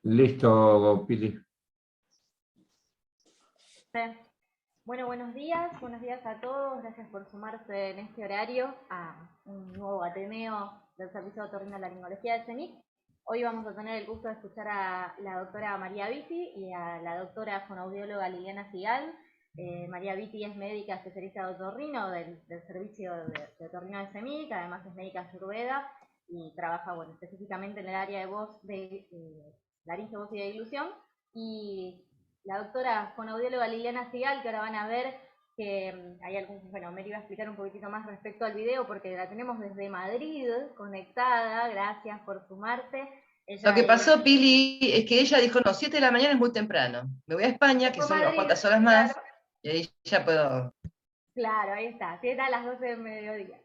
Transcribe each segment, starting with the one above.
Listo, Pili. Bueno, buenos días a todos, gracias por sumarse en este horario a un nuevo Ateneo del Servicio de Otorrinolaringología del CENIC. Hoy vamos a tener el gusto de escuchar a la doctora María Vitti y a la doctora fonoaudióloga Liliana Sigal. María Vitti es médica especialista de otorrino del Servicio de Otorrino del CENIC, además es médica ayurveda y trabaja específicamente en el área de voz, de laringe, voz y deglución. Y la doctora fonoaudióloga Liliana Sigal, que ahora van a ver que hay algún, me iba a explicar un poquitito más respecto al video, porque la tenemos desde Madrid conectada, gracias por sumarte. Lo que pasó, Pili, es que ella dijo, no, 7 de la mañana es muy temprano. Me voy a España, que son unas cuantas horas más, claro, y ahí ya puedo... Claro, ahí está, 7 a las 12 del mediodía.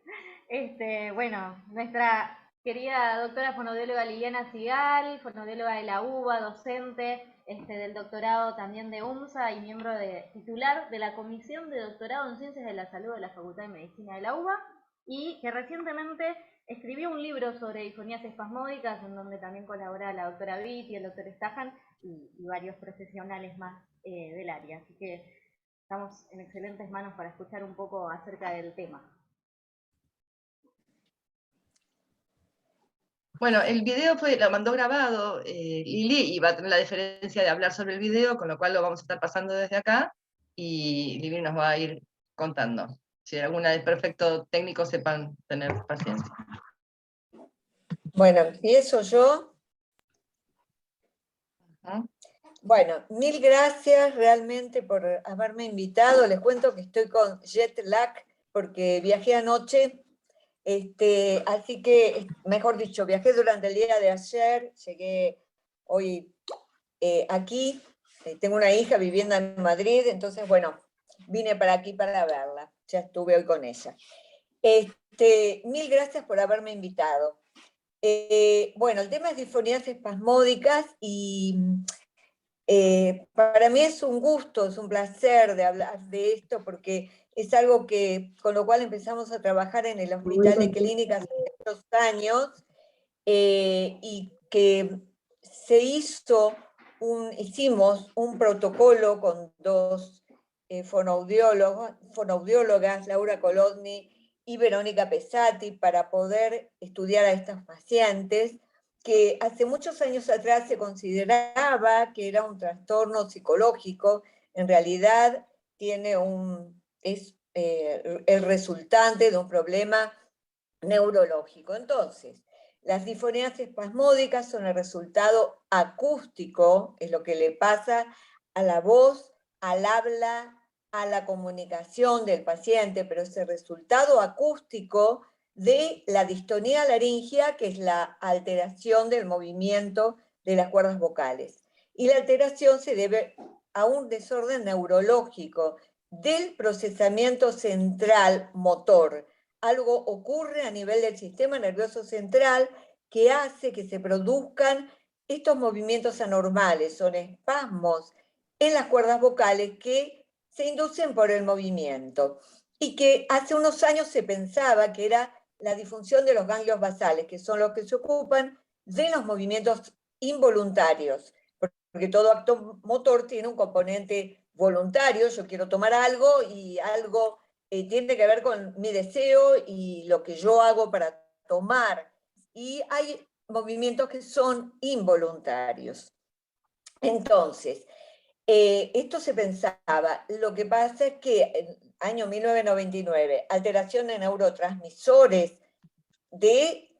Nuestra querida doctora fonoaudióloga Liliana Sigal, fonoaudióloga de la UBA, docente del doctorado también de UMSA y miembro titular de la Comisión de Doctorado en Ciencias de la Salud de la Facultad de Medicina de la UBA, y que recientemente escribió un libro sobre disfonías espasmódicas, en donde también colabora la doctora Vitti, el doctor Stajan y varios profesionales más del área. Así que estamos en excelentes manos para escuchar un poco acerca del tema. Bueno, el video lo mandó grabado Lili, y va a tener la diferencia de hablar sobre el video, con lo cual lo vamos a estar pasando desde acá, y Lili nos va a ir contando. Si hay alguna desperfecto técnico, sepan tener paciencia. Bueno, empiezo yo. Bueno, mil gracias realmente por haberme invitado. Les cuento que estoy con jet lag porque viajé anoche. Así que, mejor dicho, viajé durante el día de ayer, llegué hoy aquí, tengo una hija viviendo en Madrid, entonces, bueno, vine para aquí para verla, ya estuve hoy con ella. Mil gracias por haberme invitado. Bueno, el tema es disfonías espasmódicas y para mí es un gusto, es un placer de hablar de esto porque es algo con lo cual empezamos a trabajar en el Hospital de Clínicas hace muchos años y que hicimos un protocolo con dos fonoaudiólogas, Laura Colodny y Verónica Pesati, para poder estudiar a estos pacientes que hace muchos años atrás se consideraba que era un trastorno psicológico. En realidad es el resultante de un problema neurológico. Entonces, las disfonías espasmódicas son el resultado acústico, es lo que le pasa a la voz, al habla, a la comunicación del paciente, pero es el resultado acústico de la distonía laringea, que es la alteración del movimiento de las cuerdas vocales. Y la alteración se debe a un desorden neurológico del procesamiento central motor. Algo ocurre a nivel del sistema nervioso central que hace que se produzcan estos movimientos anormales, son espasmos en las cuerdas vocales que se inducen por el movimiento y que hace unos años se pensaba que era la disfunción de los ganglios basales, que son los que se ocupan de los movimientos involuntarios, porque todo acto motor tiene un componente voluntario. Yo quiero tomar algo y algo tiene que ver con mi deseo y lo que yo hago para tomar. Y hay movimientos que son involuntarios. Entonces, esto se pensaba. Lo que pasa es que en año 1999, alteración de neurotransmisores de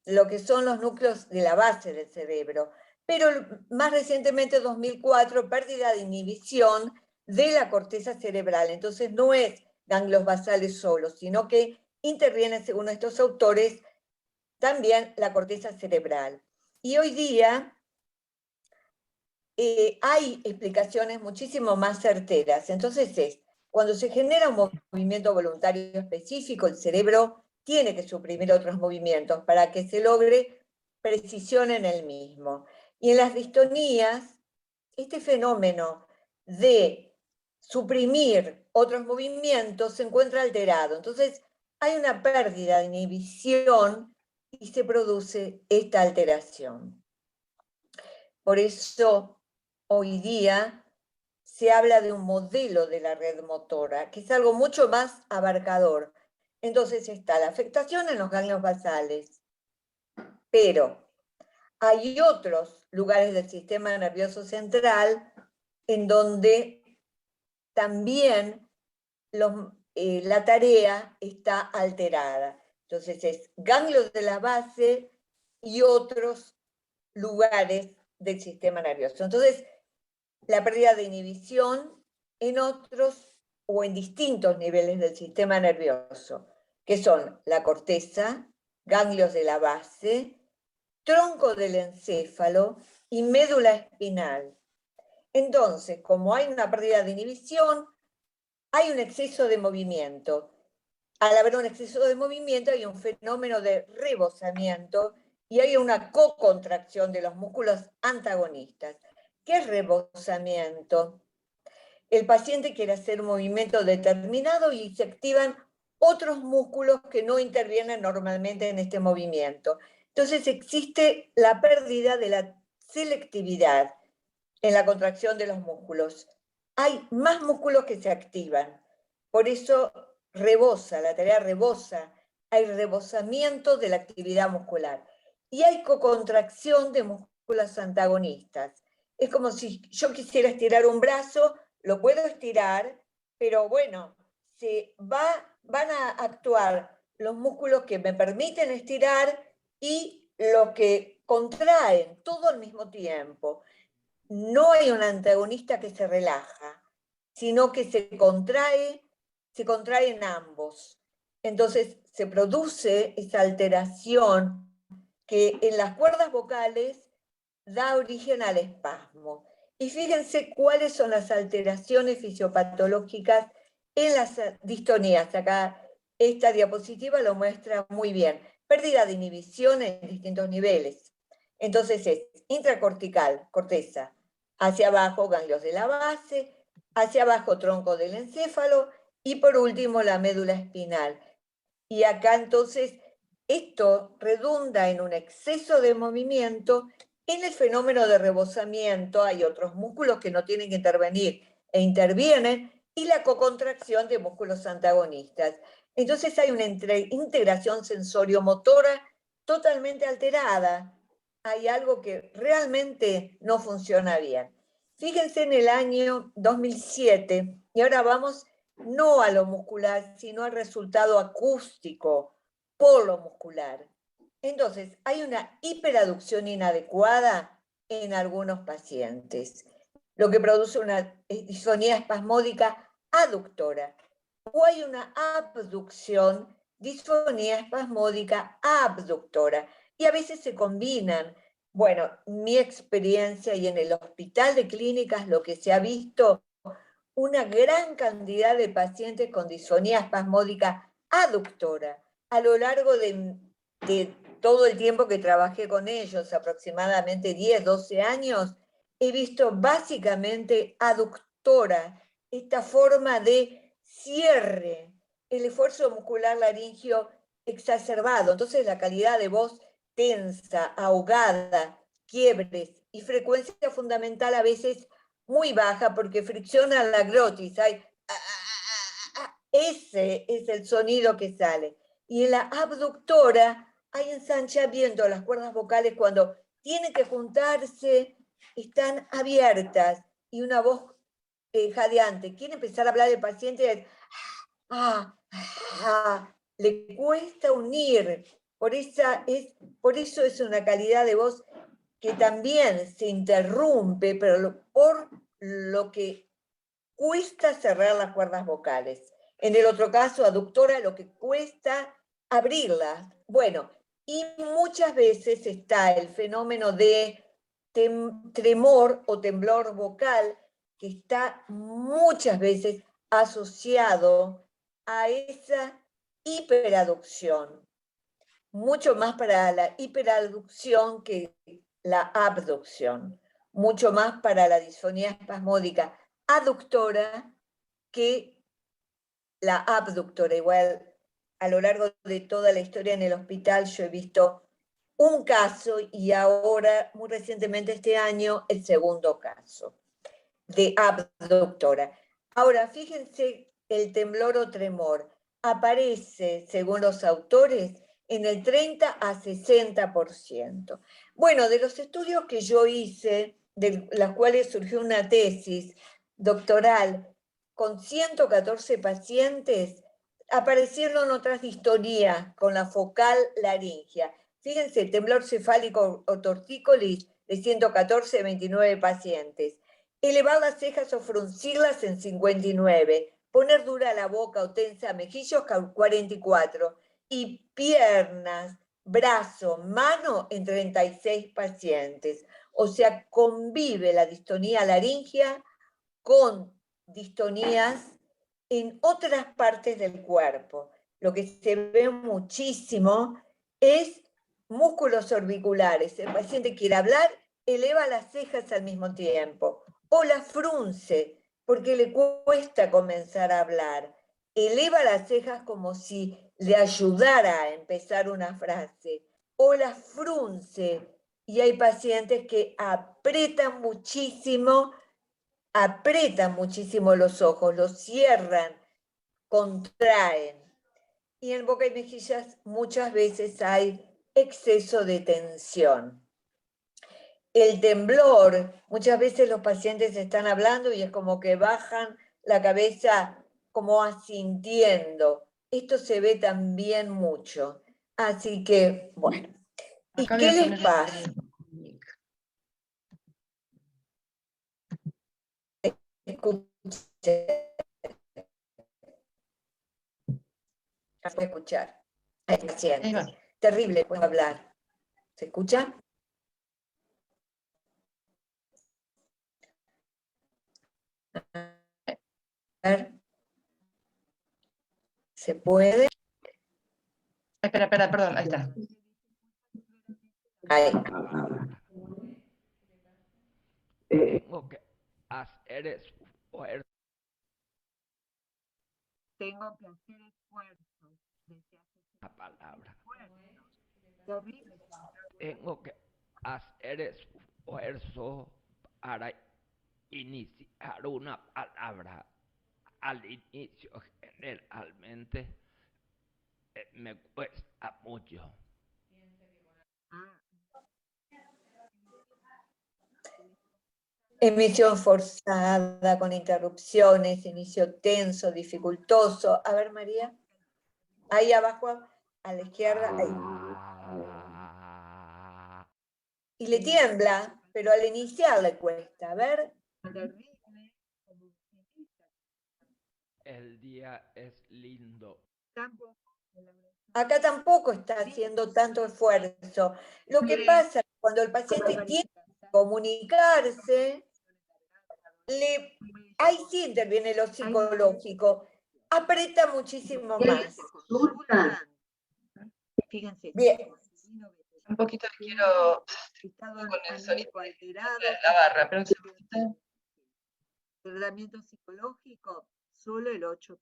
lo que son los núcleos de la base del cerebro. Pero más recientemente, 2004, pérdida de inhibición de la corteza cerebral. Entonces no es ganglios basales solos, sino que interviene, según estos autores, también la corteza cerebral. Y hoy día hay explicaciones muchísimo más certeras. Entonces cuando se genera un movimiento voluntario específico, el cerebro tiene que suprimir otros movimientos para que se logre precisión en el mismo. Y en las distonías, este fenómeno de suprimir otros movimientos se encuentra alterado. Entonces hay una pérdida de inhibición y se produce esta alteración. Por eso hoy día se habla de un modelo de la red motora, que es algo mucho más abarcador. Entonces está la afectación en los ganglios basales, pero hay otros lugares del sistema nervioso central en donde también la tarea está alterada. Entonces es ganglios de la base y otros lugares del sistema nervioso. Entonces, la pérdida de inhibición en otros o en distintos niveles del sistema nervioso, que son la corteza, ganglios de la base, tronco del encéfalo y médula espinal. Entonces, como hay una pérdida de inhibición, hay un exceso de movimiento. Al haber un exceso de movimiento hay un fenómeno de rebosamiento y hay una cocontracción de los músculos antagonistas. ¿Qué es rebosamiento? El paciente quiere hacer un movimiento determinado y se activan otros músculos que no intervienen normalmente en este movimiento. Entonces existe la pérdida de la selectividad en la contracción de los músculos. Hay más músculos que se activan. Por eso rebosa, la tarea rebosa. Hay rebosamiento de la actividad muscular. Y hay cocontracción de músculos antagonistas. Es como si yo quisiera estirar un brazo, lo puedo estirar, pero bueno, van a actuar los músculos que me permiten estirar y los que contraen todo al mismo tiempo. No hay un antagonista que se relaja, sino que se contraen ambos. Entonces se produce esa alteración que en las cuerdas vocales da origen al espasmo. Y fíjense cuáles son las alteraciones fisiopatológicas en las distonías. Acá esta diapositiva lo muestra muy bien. Pérdida de inhibición en distintos niveles. Entonces es intracortical, corteza, hacia abajo ganglios de la base, hacia abajo tronco del encéfalo y por último la médula espinal. Y acá entonces esto redunda en un exceso de movimiento. En el fenómeno de rebosamiento hay otros músculos que no tienen que intervenir e intervienen, y la cocontracción de músculos antagonistas. Entonces hay una integración sensoriomotora totalmente alterada. Hay algo que realmente no funciona bien. Fíjense en el año 2007, y ahora vamos no a lo muscular, sino al resultado acústico, polomuscular. Entonces, hay una hiperaducción inadecuada en algunos pacientes, lo que produce una disfonía espasmódica aductora. O hay una abducción, disfonía espasmódica abductora. Y a veces se combinan. Bueno, mi experiencia y en el hospital de clínicas lo que se ha visto, una gran cantidad de pacientes con disfonía espasmódica aductora. A lo largo de todo el tiempo que trabajé con ellos, aproximadamente 10, 12 años, he visto básicamente aductora, esta forma de cierre, el esfuerzo muscular laringio exacerbado. Entonces la calidad de voz tensa, ahogada, quiebres y frecuencia fundamental a veces muy baja porque fricciona la glotis. Ese es el sonido que sale. Y en la abductora hay ensanchamiento de las cuerdas vocales cuando tienen que juntarse, están abiertas y una voz jadeante. Quiere empezar a hablar del paciente, le cuesta unir. Por eso es una calidad de voz que también se interrumpe, pero por lo que cuesta cerrar las cuerdas vocales. En el otro caso, aductora, lo que cuesta abrirlas. Bueno, y muchas veces está el fenómeno de tremor o temblor vocal, que está muchas veces asociado a esa hiperaducción. Mucho más para la hiperaducción que la abducción. Mucho más para la disfonía espasmódica aductora que la abductora. Igual, a lo largo de toda la historia en el hospital yo he visto un caso y ahora, muy recientemente este año, el segundo caso de abductora. Ahora, fíjense, el temblor o tremor aparece, según los autores, en el 30 a 60%. Bueno, de los estudios que yo hice, de las cuales surgió una tesis doctoral con 114 pacientes, aparecieron otras distonías con la focal laringea. Fíjense, temblor cefálico o tortícolis de 114 a 29 pacientes. Elevar las cejas o fruncirlas en 59. Poner dura la boca o tensa mejillos 44. Y piernas, brazo, mano en 36 pacientes. O sea, convive la distonía laringea con distonías en otras partes del cuerpo. Lo que se ve muchísimo es músculos orbiculares. El paciente quiere hablar, eleva las cejas al mismo tiempo, o las frunce, porque le cuesta comenzar a hablar. Eleva las cejas como si le ayudara a empezar una frase, o las frunce, y hay pacientes que aprietan muchísimo los ojos, los cierran, contraen. Y en boca y mejillas muchas veces hay exceso de tensión. El temblor, muchas veces los pacientes están hablando y es como que bajan la cabeza como asintiendo. Esto se ve también mucho. Así que, bueno. ¿Y Acá qué voy a les poner pasa? Escuchar. Hay pacientes. Terrible, puedo hablar. ¿Se escucha? A ver. ¿Se puede? Espera, perdón, ahí está. Ahí. Tengo que hacer esfuerzo. Tengo que hacer esfuerzo. La palabra. Tengo que hacer esfuerzo para iniciar una palabra. Al inicio, generalmente, me cuesta mucho. Emisión forzada, con interrupciones, inicio tenso, dificultoso. A ver, María. Ahí abajo, a la izquierda. Ahí. Y le tiembla, pero al iniciar le cuesta. A ver. El día es lindo. Acá tampoco está haciendo tanto esfuerzo. Lo que pasa es que cuando el paciente tiene que comunicarse, ahí sí interviene lo psicológico. Aprieta muchísimo más. Fíjense. Bien. Un poquito le quiero con el sonido de la barra, pero un segundito. Tratamiento psicológico, solo el 8%.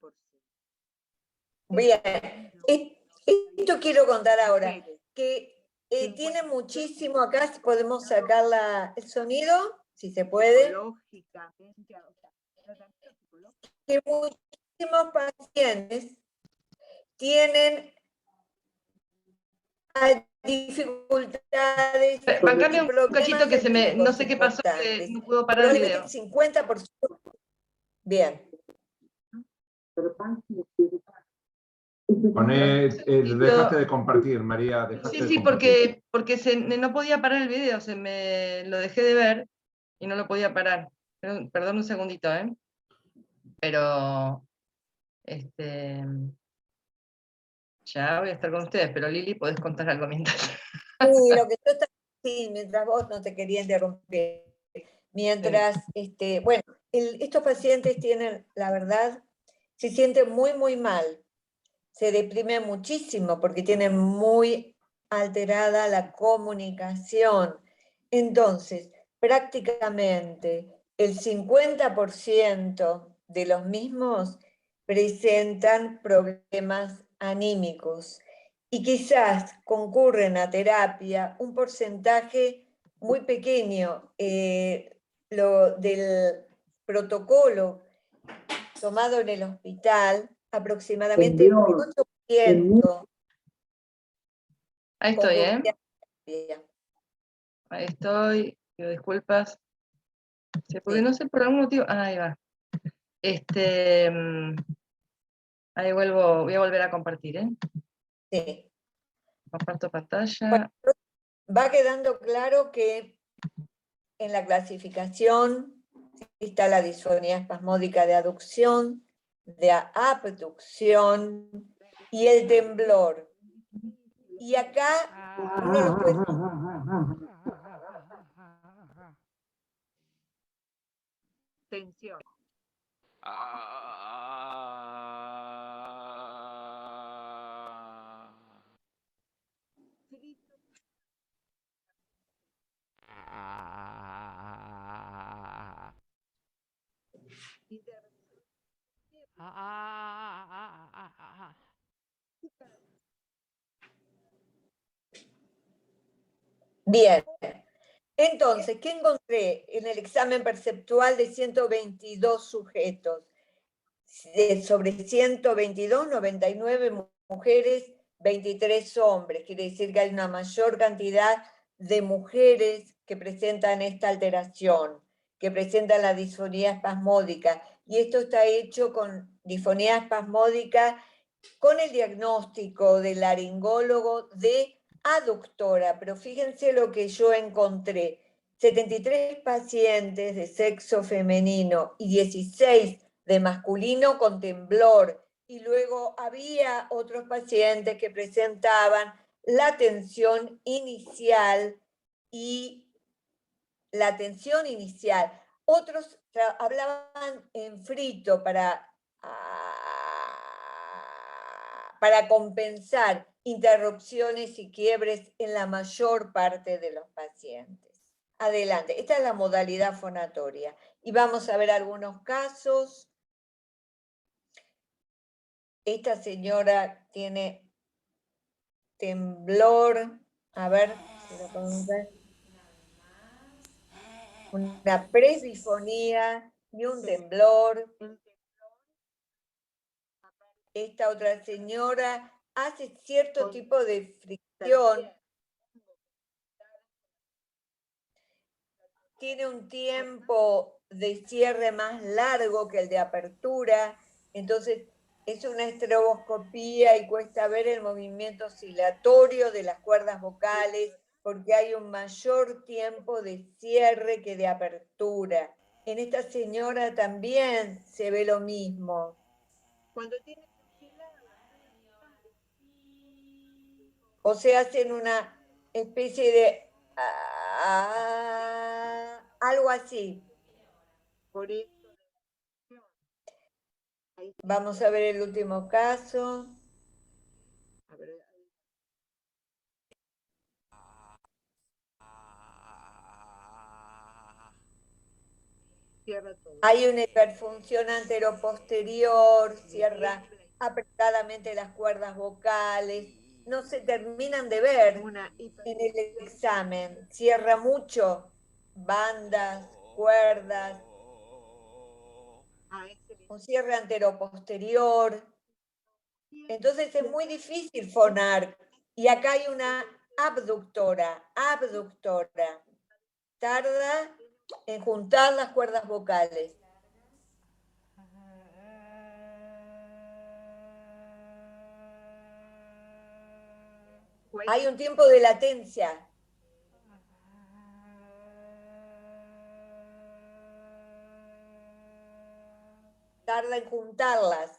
Bien. Esto quiero contar ahora, que tiene muchísimo, acá podemos sacar el sonido, si se puede, que muchísimos pacientes tienen dificultades. Bancame un cachito que no sé qué pasó, que no puedo parar el video. Probablemente el 50%. Bien. Dejaste de compartir, María. Sí, porque no podía parar el video, lo dejé de ver y no lo podía parar. Perdón un segundito, pero ya voy a estar con ustedes, pero Lili, podés contar algo mientras. Sí, lo que yo estaba diciendo, mientras vos no te quería interrumpir. Mientras, bueno, estos pacientes tienen, la verdad, se sienten muy, muy mal. Se deprimen muchísimo porque tienen muy alterada la comunicación. Entonces, prácticamente el 50% de los mismos presentan problemas anímicos y quizás concurren a terapia un porcentaje muy pequeño. Lo del protocolo tomado en el hospital, aproximadamente el 8% Ahí estoy, concurría a terapia. Ahí estoy. Pido disculpas. Sí, porque Sí. no sé por algún motivo. Ahí va. Ahí vuelvo, voy a volver a compartir, ¿eh? Sí. Comparto pantalla. Bueno, va quedando claro que en la clasificación está la disfonía espasmódica de aducción, de abducción y el temblor. Y acá uno lo puede... Tensión. Bien. Entonces, ¿qué encontré en el examen perceptual de 122 sujetos? Sobre 122, 99 mujeres, 23 hombres. Quiere decir que hay una mayor cantidad de mujeres que presentan esta alteración, que presentan la disfonía espasmódica. Y esto está hecho con disfonía espasmódica, con el diagnóstico del laringólogo de aductora. Pero fíjense lo que yo encontré. 73 pacientes de sexo femenino y 16 de masculino con temblor, y luego había otros pacientes que presentaban la tensión inicial Otros hablaban en frito para compensar interrupciones y quiebres en la mayor parte de los pacientes. Adelante, esta es la modalidad fonatoria. Y vamos a ver algunos casos. Esta señora tiene temblor, a ver si lo podemos ver. Una presbifonía y un temblor. Esta otra señora hace cierto tipo de fricción. Tiene un tiempo de cierre más largo que el de apertura, entonces es una estroboscopía y cuesta ver el movimiento oscilatorio de las cuerdas vocales porque hay un mayor tiempo de cierre que de apertura. En esta señora también se ve lo mismo. Cuando tiene O sea, hacen una especie de algo así. por eso. Vamos a ver el último caso. A ver, cierra todo. Hay una hiperfunción anteroposterior, cierra apretadamente las cuerdas vocales, no se terminan de ver en el examen, cierra mucho bandas, cuerdas, un cierre anteroposterior. Entonces es muy difícil fonar. Y acá hay una abductora. Tarda en juntar las cuerdas vocales. Hay un tiempo de latencia. Tarda en juntarlas.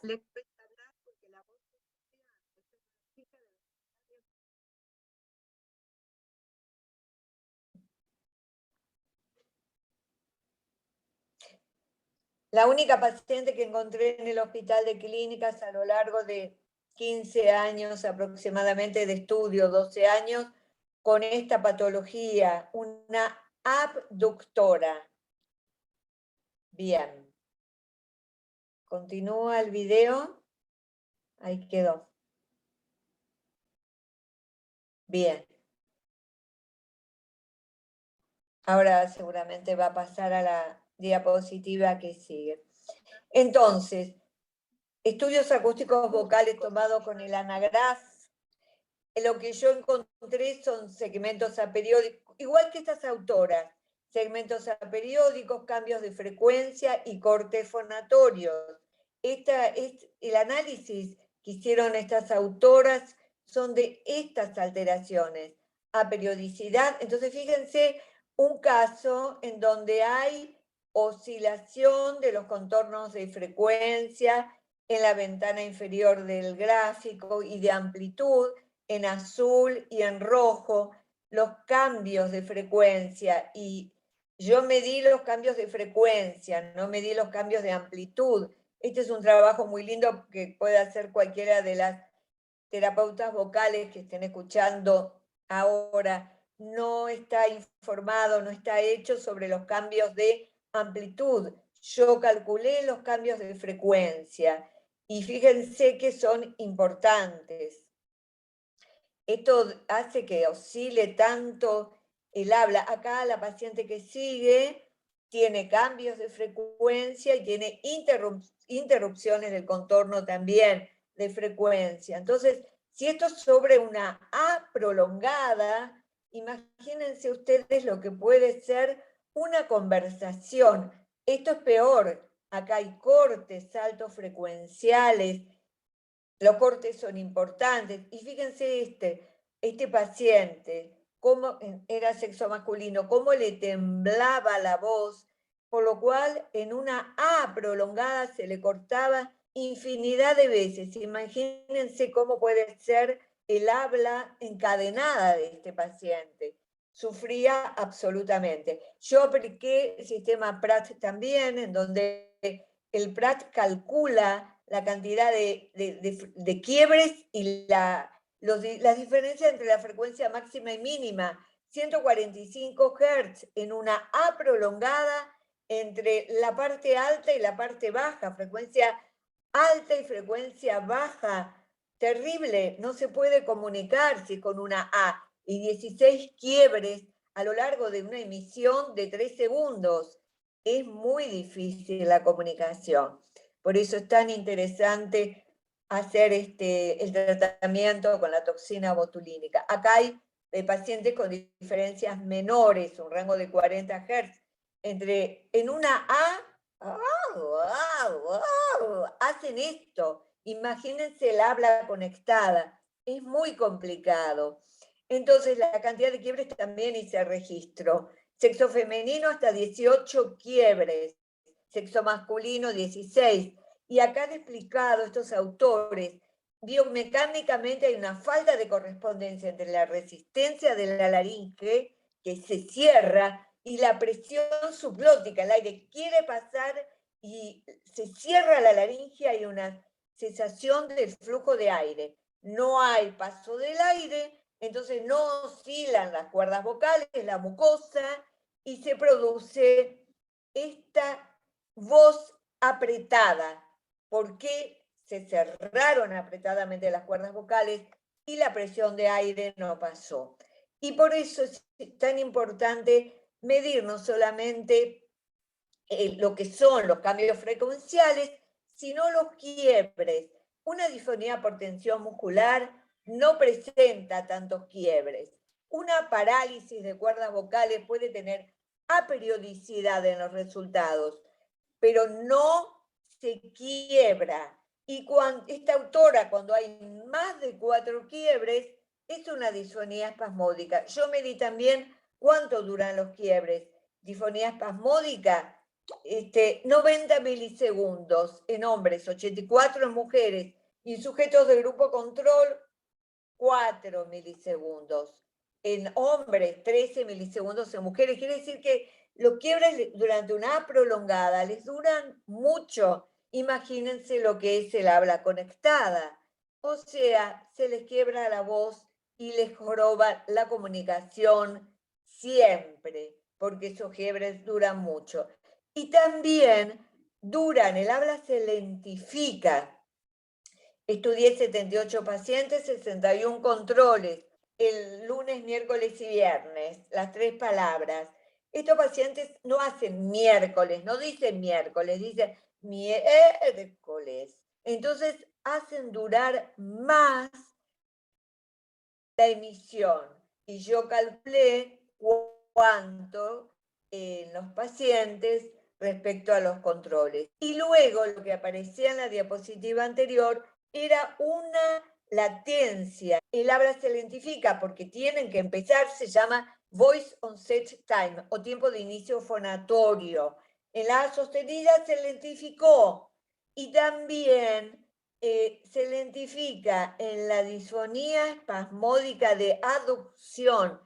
La única paciente que encontré en el hospital de clínicas a lo largo de 15 años aproximadamente de estudio, 12 años, con esta patología, una abductora. Bien. Continúa el video. Ahí quedó. Bien. Ahora seguramente va a pasar a la diapositiva que sigue. Entonces, estudios acústicos vocales tomados con el anagraf. Lo que yo encontré son segmentos aperiódicos, igual que estas autoras, segmentos aperiódicos, cambios de frecuencia y cortes fonatorios. El análisis que hicieron estas autoras son de estas alteraciones, aperiodicidad. Entonces, fíjense un caso en donde hay oscilación de los contornos de frecuencia en la ventana inferior del gráfico y de amplitud, en azul y en rojo, los cambios de frecuencia, y yo medí los cambios de frecuencia, no medí los cambios de amplitud. Este es un trabajo muy lindo que puede hacer cualquiera de las terapeutas vocales que estén escuchando ahora. No está informado, no está hecho sobre los cambios de amplitud. Yo calculé los cambios de frecuencia y fíjense que son importantes. Esto hace que oscile tanto el habla. Acá la paciente que sigue tiene cambios de frecuencia y tiene interrupciones del contorno también de frecuencia. Entonces, si esto es sobre una A prolongada, imagínense ustedes lo que puede ser una conversación. Esto es peor. Acá hay cortes, saltos frecuenciales. Los cortes son importantes. Y fíjense este paciente, cómo era sexo masculino, cómo le temblaba la voz, por lo cual en una A prolongada se le cortaba infinidad de veces. Imagínense cómo puede ser el habla encadenada de este paciente. Sufría absolutamente. Yo apliqué el sistema Pratt también, en donde el Pratt calcula la cantidad de quiebres y las diferencias entre la frecuencia máxima y mínima. 145 Hz en una A prolongada entre la parte alta y la parte baja, frecuencia alta y frecuencia baja. Terrible, no se puede comunicarse con una A. Y 16 quiebres a lo largo de una emisión de 3 segundos. Es muy difícil la comunicación. Por eso es tan interesante hacer el tratamiento con la toxina botulínica. Acá hay pacientes con diferencias menores, un rango de 40 Hz. En una A, hacen esto. Imagínense el habla conectada. Es muy complicado. Entonces, la cantidad de quiebres también hice registro. Sexo femenino hasta 18 quiebres. Sexo masculino 16. Y acá han explicado estos autores, biomecánicamente hay una falta de correspondencia entre la resistencia de la laringe, que se cierra, y la presión subglótica. El aire quiere pasar y se cierra la laringe, hay una cesación del flujo de aire. No hay paso del aire, entonces no oscilan las cuerdas vocales, la mucosa, y se produce esta voz apretada, porque se cerraron apretadamente las cuerdas vocales y la presión de aire no pasó. Y por eso es tan importante medir no solamente lo que son los cambios frecuenciales, sino los quiebres. Una disfonía por tensión muscular no presenta tantos quiebres. Una parálisis de cuerdas vocales puede tener aperiodicidad en los resultados, pero no se quiebra. Y esta autora, cuando hay más de 4 quiebres, es una disfonía espasmódica. Yo medí también cuánto duran los quiebres. Disfonía espasmódica, 90 milisegundos en hombres, 84 en mujeres, y sujetos de grupo control, 4 milisegundos. En hombres, 13 milisegundos en mujeres. Quiere decir que los quiebres durante una A prolongada les duran mucho. Imagínense lo que es el habla conectada. O sea, se les quiebra la voz y les joroba la comunicación siempre, porque esos quiebres duran mucho. Y también duran, el habla se lentifica. Estudié 78 pacientes, 61 controles. el lunes, miércoles y viernes, las 3 palabras. Estos pacientes no hacen miércoles, no dicen miércoles, dicen miércoles. Entonces hacen durar más la emisión. Y yo calculé cuánto en los pacientes respecto a los controles. Y luego lo que aparecía en la diapositiva anterior era una latencia. El habla se lentifica porque tienen que empezar, se llama voice onset time o tiempo de inicio fonatorio. En la sostenida se lentificó y también se lentifica en la disfonía espasmódica de aducción,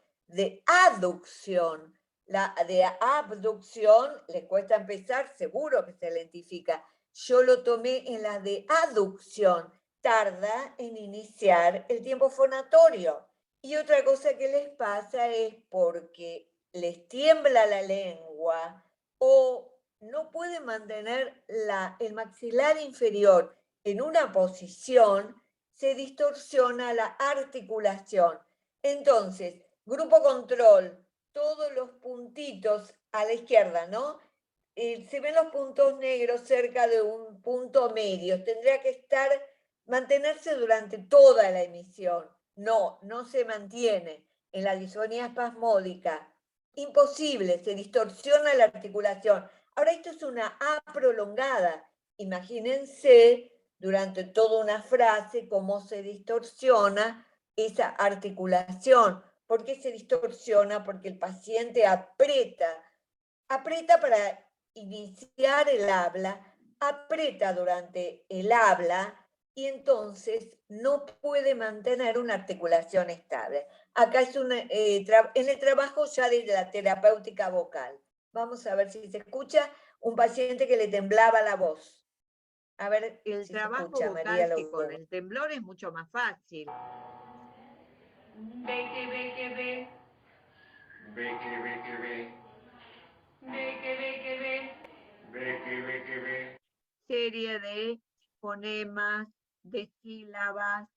la de abducción, le cuesta empezar, seguro que se lentifica. Yo lo tomé en la de aducción, tarda en iniciar el tiempo fonatorio. Y otra cosa que les pasa es porque les tiembla la lengua o no pueden mantener el maxilar inferior en una posición, se distorsiona la articulación. Entonces, grupo control, todos los puntitos a la izquierda, ¿no? Se ven los puntos negros cerca de un punto medio. Tendría que mantenerse durante toda la emisión. No se mantiene en la disfonía espasmódica. Imposible, se distorsiona la articulación. Ahora, esto es una A prolongada. Imagínense durante toda una frase cómo se distorsiona esa articulación. ¿Por qué se distorsiona? Porque el paciente aprieta para iniciar el habla, aprieta durante el habla y entonces no puede mantener una articulación estable. Acá es en el trabajo ya de la terapéutica vocal. Vamos a ver si se escucha un paciente que le temblaba la voz. A ver El si trabajo se escucha, vocal María que con el temblor es mucho más fácil. Ve que ve que ve. Ve que ve que ve. Ve que ve que ve. Ve que ve que ve. Serie de fonemas, de sílabas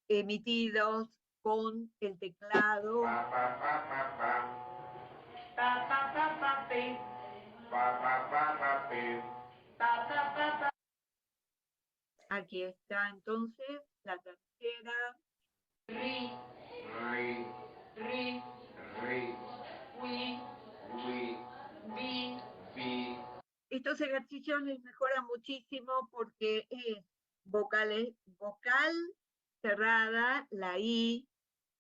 emitidos con el teclado. Pa pa pa pa pa. Pa pa pa pa pe. Pa pa pa pa pe. Pa pa pa pa. Aquí está entonces la tercera. Ri. Ri. Ri. Ri. Wi. Wi. Bi. Bi. Estos ejercicios les mejoran muchísimo porque es vocal cerrada, la I,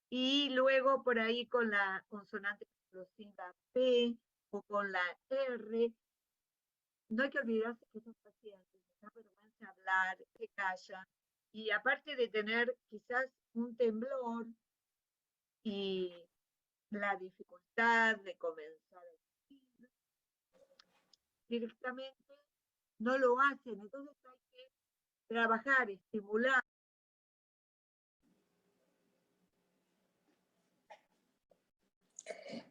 y luego por ahí con la consonante explosiva P o con la R. No hay que olvidarse que estos pacientes les da vergüenza hablar, se callan, y aparte de tener quizás un temblor y la dificultad de comenzar a decir, directamente no lo hacen. Entonces hay que trabajar, estimular.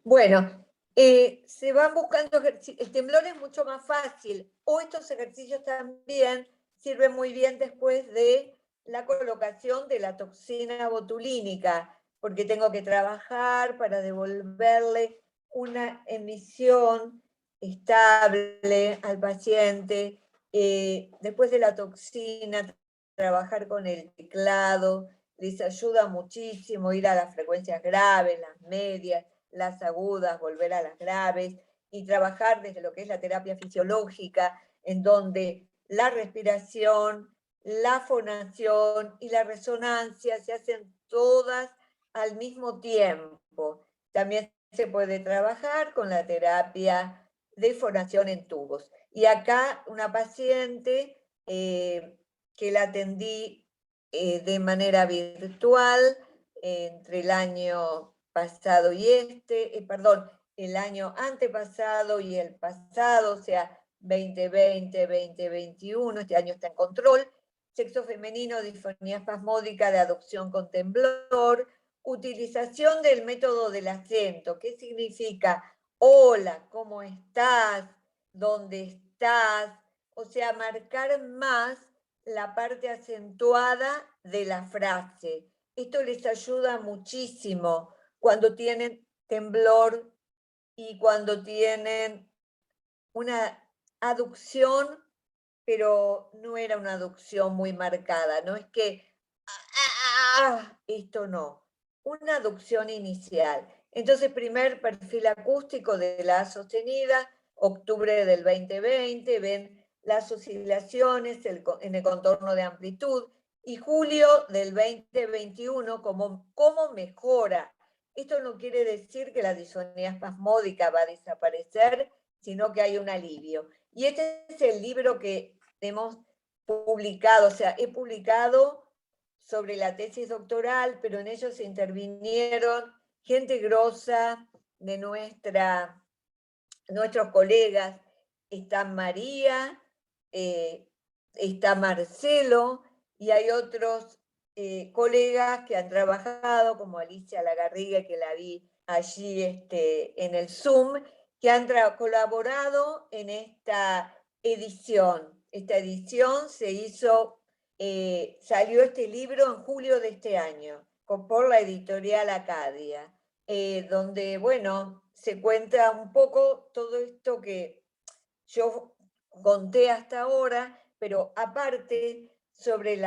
Bueno, se van buscando ejercicios. El temblor es mucho más fácil. O estos ejercicios también sirven muy bien después de la colocación de la toxina botulínica, porque tengo que trabajar para devolverle una emisión estable al paciente. Después de la toxina, trabajar con el teclado les ayuda muchísimo ir a las frecuencias graves, las medias, las agudas, volver a las graves y trabajar desde lo que es la terapia fisiológica, en donde la respiración, la fonación y la resonancia se hacen todas al mismo tiempo. También se puede trabajar con la terapia de fonación en tubos. Y acá una paciente que la atendí de manera virtual entre el año pasado y el año antepasado y el pasado, o sea, 2020, 2021, este año está en control, sexo femenino, disfonía espasmódica de adopción con temblor, utilización del método del acento. ¿Qué significa? Hola, ¿cómo estás? ¿Dónde estás? O sea, marcar más la parte acentuada de la frase. esto les ayuda muchísimo cuando tienen temblor y cuando tienen una aducción, pero no era una aducción muy marcada, no es que, esto no, una aducción inicial. Entonces, primer perfil acústico de la sostenida, octubre del 2020, ven las oscilaciones en el contorno de amplitud, y julio del 2021, cómo mejora. Esto no quiere decir que la disfonía espasmódica va a desaparecer, sino que hay un alivio. Y este es el libro que hemos publicado, o sea, he publicado sobre la tesis doctoral, pero en ellos se intervinieron gente grosa de nuestros colegas. Está María, está Marcelo, y hay otros colegas que han trabajado, como Alicia Lagarriga, que la vi allí en el Zoom, que han colaborado en esta edición. Esta edición se hizo, salió este libro en julio de este año, por la editorial Acadia, donde, bueno, se cuenta un poco todo esto que yo conté hasta ahora, pero aparte sobre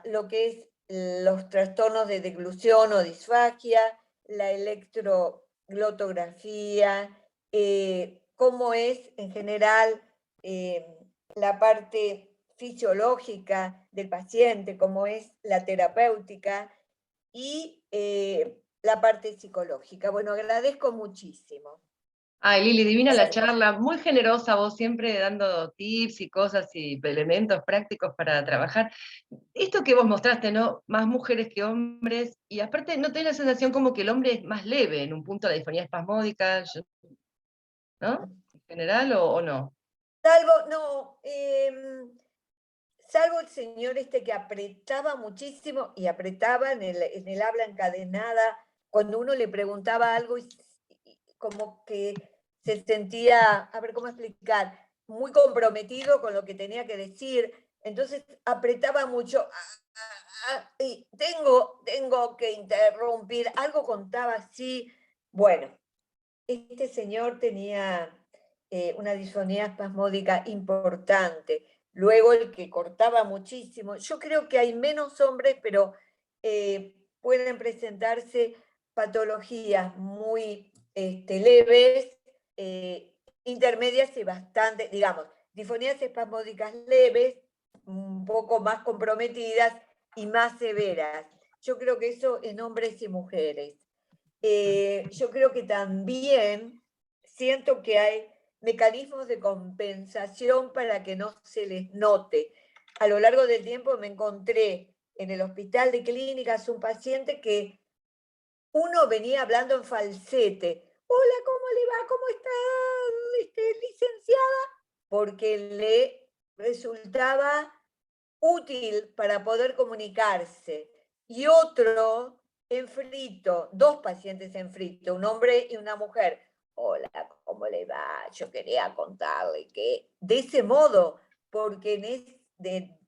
lo que es los trastornos de deglución o disfagia, la electroglotografía, cómo es en general la parte fisiológica del paciente, cómo es la terapéutica y la parte psicológica. Bueno, agradezco muchísimo. Ay, Lili, divina la charla, muy generosa, vos siempre dando tips y cosas y elementos prácticos para trabajar. Esto que vos mostraste, ¿no? Más mujeres que hombres, y aparte, ¿no tenés la sensación como que el hombre es más leve en un punto de la disfonía espasmódica, ¿no? En general, o no? Salvo el señor que apretaba muchísimo, y apretaba en el habla encadenada, cuando uno le preguntaba algo y como que se sentía, a ver cómo explicar, muy comprometido con lo que tenía que decir, entonces apretaba mucho, y tengo que interrumpir, algo contaba así. Bueno, este señor tenía una disfonía espasmódica importante. Luego el que cortaba muchísimo. Yo creo que hay menos hombres, pero pueden presentarse patologías muy leves, intermedias y bastante, digamos, disfonías espasmódicas leves, un poco más comprometidas y más severas. Yo creo que eso en hombres y mujeres. Yo creo que también siento que hay mecanismos de compensación para que no se les note. A lo largo del tiempo me encontré en el hospital de clínicas un paciente que uno venía hablando en falsete. Hola, ¿cómo le va? ¿Cómo está, licenciada? Porque le resultaba útil para poder comunicarse. Y otro en frito, dos pacientes en frito, un hombre y una mujer. Hola, ¿cómo le va? Yo quería contarle que de ese modo, porque de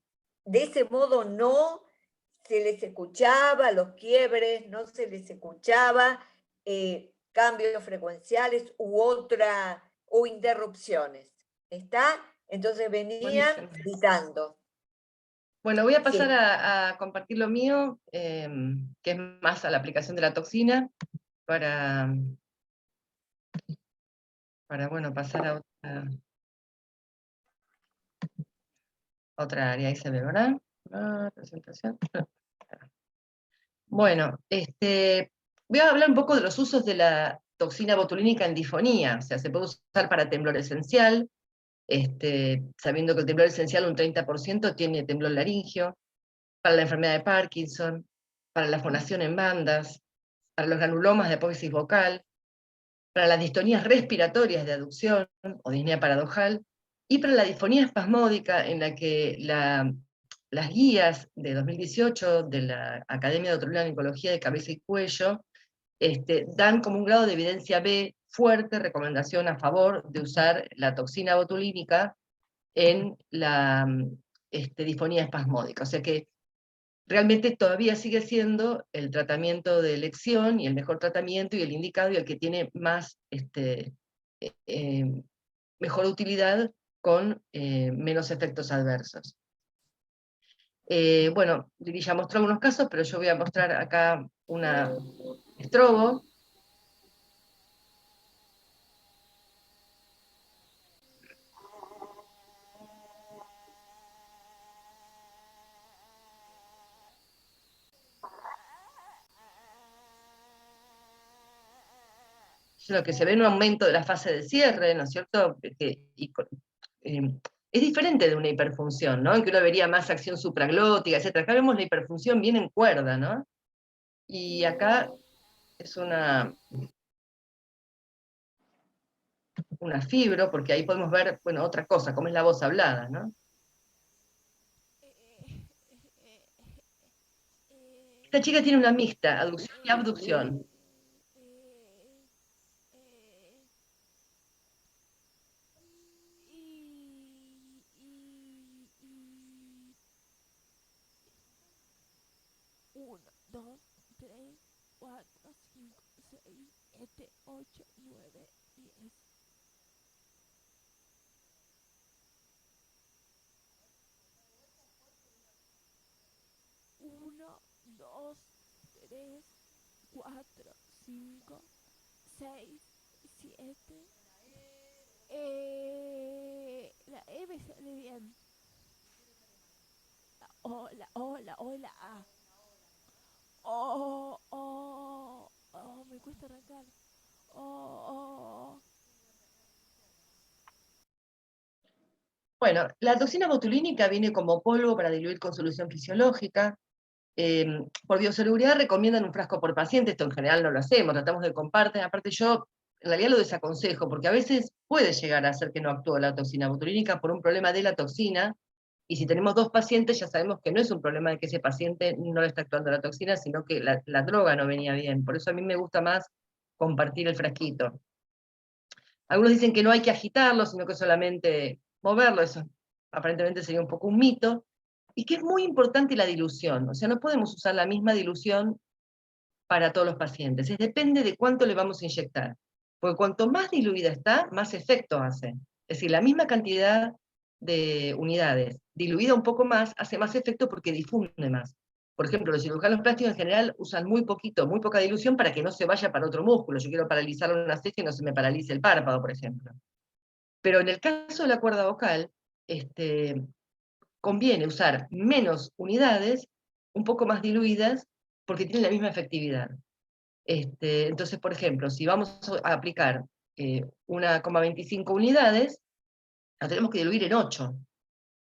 ese modo no se les escuchaba los quiebres, no se les escuchaba cambios frecuenciales u interrupciones. ¿Está? Entonces venían Buenísimo. gritando. Bueno, voy a pasar Sí. a compartir lo mío, que es más a la aplicación de la toxina, para bueno, pasar a otra área. Ahí se ve, ¿verdad? Presentación. Bueno, voy a hablar un poco de los usos de la toxina botulínica en disfonía. O sea, se puede usar para temblor esencial, sabiendo que el temblor esencial un 30% tiene temblor laringio, para la enfermedad de Parkinson, para la fonación en bandas, para los granulomas de apófisis vocal, para las distonías respiratorias de aducción o disnea paradojal, y para la disfonía espasmódica, en la que las guías de 2018 de la Academia de Otorrinolaringología de Cabeza y Cuello dan como un grado de evidencia B fuerte recomendación a favor de usar la toxina botulínica en la disfonía espasmódica. O sea que realmente todavía sigue siendo el tratamiento de elección, y el mejor tratamiento, y el indicado, y el que tiene más, mejor utilidad con menos efectos adversos. Bueno, Lili ya mostró algunos casos, pero yo voy a mostrar acá una estrobo. Lo que se ve en un aumento de la fase de cierre, ¿no es cierto? Es diferente de una hiperfunción, ¿no? En que uno vería más acción supraglótica, etc. Acá vemos la hiperfunción bien en cuerda, ¿no? Y acá es una fibro, porque ahí podemos ver, bueno, otra cosa, como es la voz hablada, ¿no? Esta chica tiene una mixta, aducción y abducción. Uno, dos, tres, cuatro, cinco, seis, 7, 8, 9, 10. Uno, dos, tres, cuatro, cinco, seis, 7. La E me sale bien. La O, la O, la O, la A. Me cuesta arrancar. Bueno, la toxina botulínica viene como polvo para diluir con solución fisiológica. Por bioseguridad recomiendan un frasco por paciente, esto en general no lo hacemos, tratamos de compartir. Aparte yo en realidad lo desaconsejo, porque a veces puede llegar a ser que no actúe la toxina botulínica por un problema de la toxina, y si tenemos 2 pacientes ya sabemos que no es un problema de que ese paciente no le está actuando la toxina, sino que la droga no venía bien. Por eso a mí me gusta más compartir el frasquito. Algunos dicen que no hay que agitarlo, sino que solamente moverlo, eso aparentemente sería un poco un mito, y que es muy importante la dilución, o sea, no podemos usar la misma dilución para todos los pacientes, depende de cuánto le vamos a inyectar, porque cuanto más diluida está, más efecto hace. Es decir, la misma cantidad de unidades, diluida un poco más, hace más efecto porque difunde más. Por ejemplo, los cirujanos plásticos en general usan muy poca dilución para que no se vaya para otro músculo. Yo quiero paralizar una ceja y no se me paralice el párpado, por ejemplo. Pero en el caso de la cuerda vocal, conviene usar menos unidades, un poco más diluidas, porque tienen la misma efectividad. Entonces, por ejemplo, si vamos a aplicar 1,25 unidades, la tenemos que diluir en 8.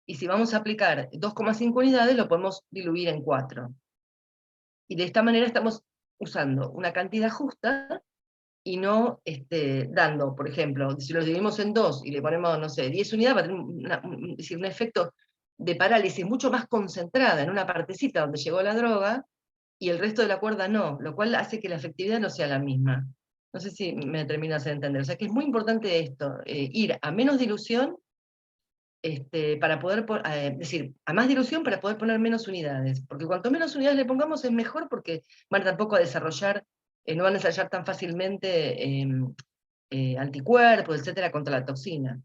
Y si vamos a aplicar 2,5 unidades, lo podemos diluir en 4. Y de esta manera estamos usando una cantidad justa y no dando, por ejemplo, si lo dividimos en 2 y le ponemos, no sé, 10 unidades, va a tener un efecto de parálisis mucho más concentrada en una partecita donde llegó la droga, y el resto de la cuerda no, lo cual hace que la efectividad no sea la misma. No sé si me terminas de entender. O sea que es muy importante esto, ir a menos dilución, para poder, decir, a más dilución para poder poner menos unidades, porque cuanto menos unidades le pongamos es mejor, porque van tampoco a desarrollar, no van a desarrollar tan fácilmente anticuerpos, etcétera, contra la toxina.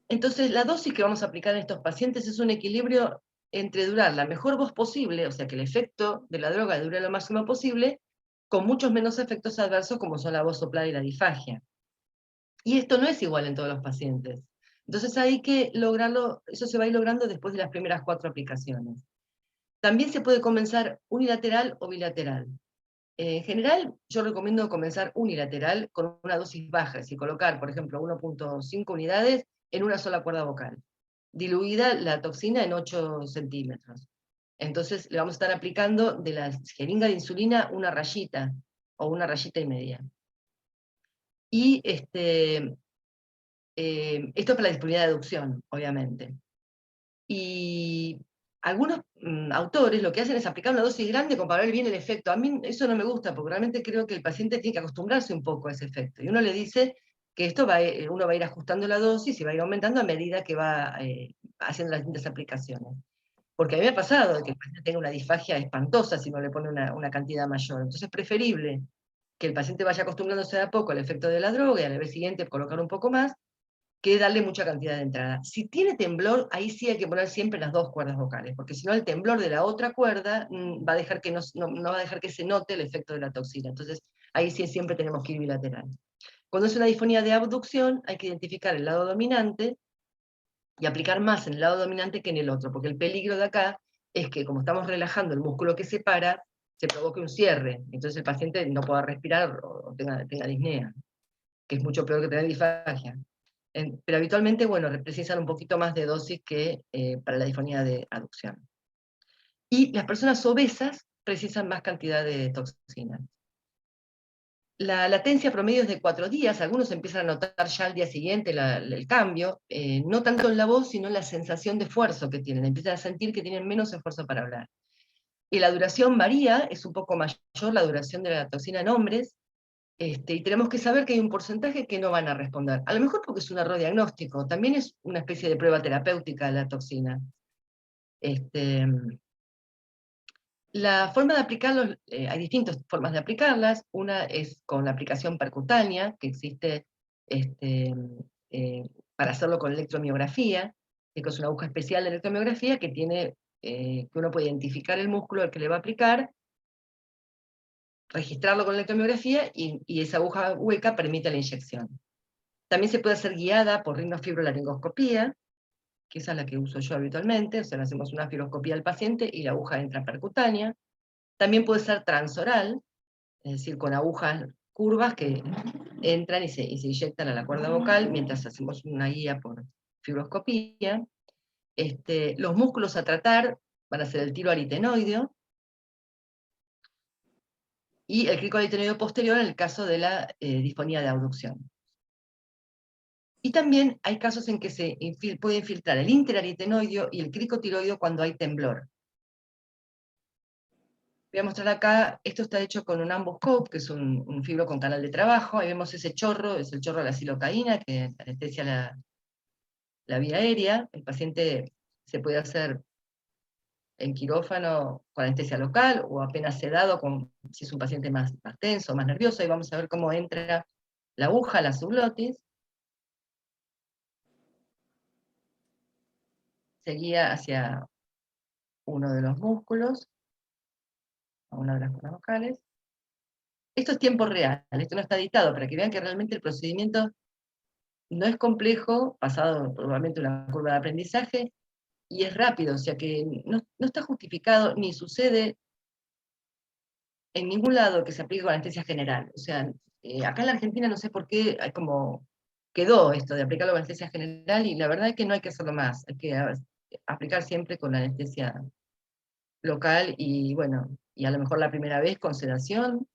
Entonces, la dosis que vamos a aplicar en estos pacientes es un equilibrio entre durar la mejor voz posible, o sea que el efecto de la droga dure lo máximo posible, con muchos menos efectos adversos como son la voz soplada y la disfagia. Y esto no es igual en todos los pacientes. Entonces hay que lograrlo, eso se va a ir logrando después de las primeras 4 aplicaciones. También se puede comenzar unilateral o bilateral. En general, yo recomiendo comenzar unilateral con una dosis baja, es decir, colocar, por ejemplo, 1,5 unidades en una sola cuerda vocal, diluida la toxina en 8 centímetros. Entonces le vamos a estar aplicando de la jeringa de insulina una rayita, o una rayita y media. Y esto es para la disponibilidad de aducción, obviamente. Y algunos autores lo que hacen es aplicar una dosis grande para ver bien el efecto. A mí eso no me gusta, porque realmente creo que el paciente tiene que acostumbrarse un poco a ese efecto. Y uno le dice que esto uno va a ir ajustando la dosis y va a ir aumentando a medida que va haciendo las distintas aplicaciones. Porque a mí me ha pasado que el paciente tenga una disfagia espantosa si no le pone una cantidad mayor. Entonces es preferible que el paciente vaya acostumbrándose de a poco al efecto de la droga y a la vez siguiente colocar un poco más, que darle mucha cantidad de entrada. Si tiene temblor, ahí sí hay que poner siempre las 2 cuerdas vocales, porque si no el temblor de la otra cuerda va a dejar que no va a dejar que se note el efecto de la toxina. Entonces ahí sí siempre tenemos que ir bilateral. Cuando es una disfonía de abducción, hay que identificar el lado dominante y aplicar más en el lado dominante que en el otro, porque el peligro de acá es que como estamos relajando el músculo que separa, se provoque un cierre, entonces el paciente no pueda respirar o tenga disnea, que es mucho peor que tener disfagia. Pero habitualmente, bueno, precisan un poquito más de dosis que para la disfonía de aducción. Y las personas obesas precisan más cantidad de toxina. La latencia promedio es de 4 días, algunos empiezan a notar ya al día siguiente el cambio, no tanto en la voz, sino en la sensación de esfuerzo que tienen, empiezan a sentir que tienen menos esfuerzo para hablar. Y la duración varía, es un poco mayor la duración de la toxina en hombres, y tenemos que saber que hay un porcentaje que no van a responder. A lo mejor porque es un error diagnóstico, también es una especie de prueba terapéutica la toxina. La forma de aplicarlos, hay distintas formas de aplicarlas. Una es con la aplicación percutánea, que existe para hacerlo con electromiografía, que es una aguja especial de electromiografía que uno puede identificar el músculo al que le va a aplicar, registrarlo con electromiografía y esa aguja hueca permite la inyección. También se puede hacer guiada por rinofibro-laringoscopía, que esa es la que uso yo habitualmente, o sea, le hacemos una fibroscopía al paciente y la aguja entra percutánea. También puede ser transoral, es decir, con agujas curvas que entran y se inyectan a la cuerda vocal mientras hacemos una guía por fibroscopía. Los músculos a tratar van a ser el tiro aritenoideo y el crico aritenoideo posterior en el caso de la disfonía de abducción. Y también hay casos en que se puede infiltrar el interaritenoideo y el cricotiroideo cuando hay temblor. Voy a mostrar acá, esto está hecho con un amboscope, que es un fibro con canal de trabajo. Ahí vemos ese chorro, es el chorro de la silocaína, que anestesia la vía aérea. El paciente se puede hacer en quirófano con anestesia local, o apenas sedado, si es un paciente más tenso, más nervioso. Ahí vamos a ver cómo entra la aguja, la subglotis. Se guía hacia uno de los músculos, a una de las cuerdas vocales. Esto es tiempo real, esto no está editado, para que vean que realmente el procedimiento no es complejo, pasado probablemente una curva de aprendizaje, y es rápido, o sea que no está justificado, ni sucede en ningún lado que se aplique con anestesia general. O sea, acá en la Argentina no sé por qué hay como quedó esto de aplicarlo con anestesia general, y la verdad es que no hay que hacerlo más, hay que aplicar siempre con la anestesia local, y bueno, y a lo mejor la primera vez con sedación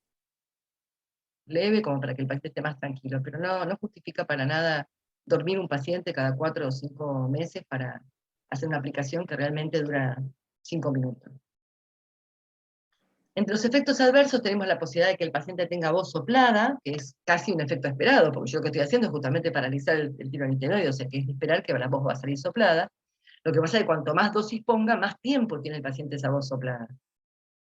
leve, como para que el paciente esté más tranquilo, pero no justifica para nada dormir un paciente cada 4 o 5 meses para hacer una aplicación que realmente dura 5 minutos. Entre los efectos adversos tenemos la posibilidad de que el paciente tenga voz soplada, que es casi un efecto esperado, porque yo lo que estoy haciendo es justamente paralizar el tiro aritenoide, o sea que es de esperar que la voz va a salir soplada. Lo que pasa es que cuanto más dosis ponga, más tiempo tiene el paciente esa voz soplada.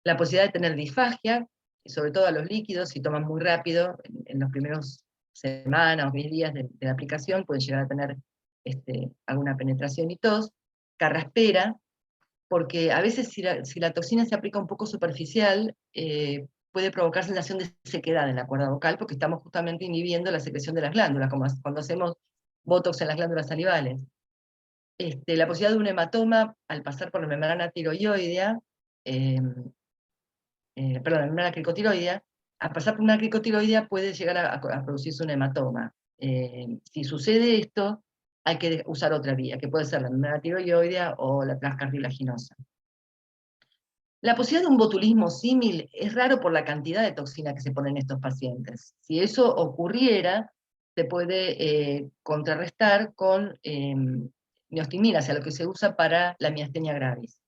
La posibilidad de tener disfagia, sobre todo a los líquidos, si toman muy rápido, en los primeros semanas o 10 días de la aplicación, pueden llegar a tener alguna penetración y tos. Carraspera, porque a veces si la toxina se aplica un poco superficial, puede provocar sensación de sequedad en la cuerda vocal, porque estamos justamente inhibiendo la secreción de las glándulas, como cuando hacemos botox en las glándulas salivales. La posibilidad de un hematoma al pasar por la membrana tiroidea, perdón, la membrana cricotiroidea, al pasar por una cricotiroidea puede llegar a producirse un hematoma. Si sucede esto, hay que usar otra vía, que puede ser la membrana tiroidea o la transcartilaginosa. La posibilidad de un botulismo símil es raro por la cantidad de toxina que se pone en estos pacientes. Si eso ocurriera, se puede contrarrestar con neostimina, o sea, lo que se usa para la miastenia gravis.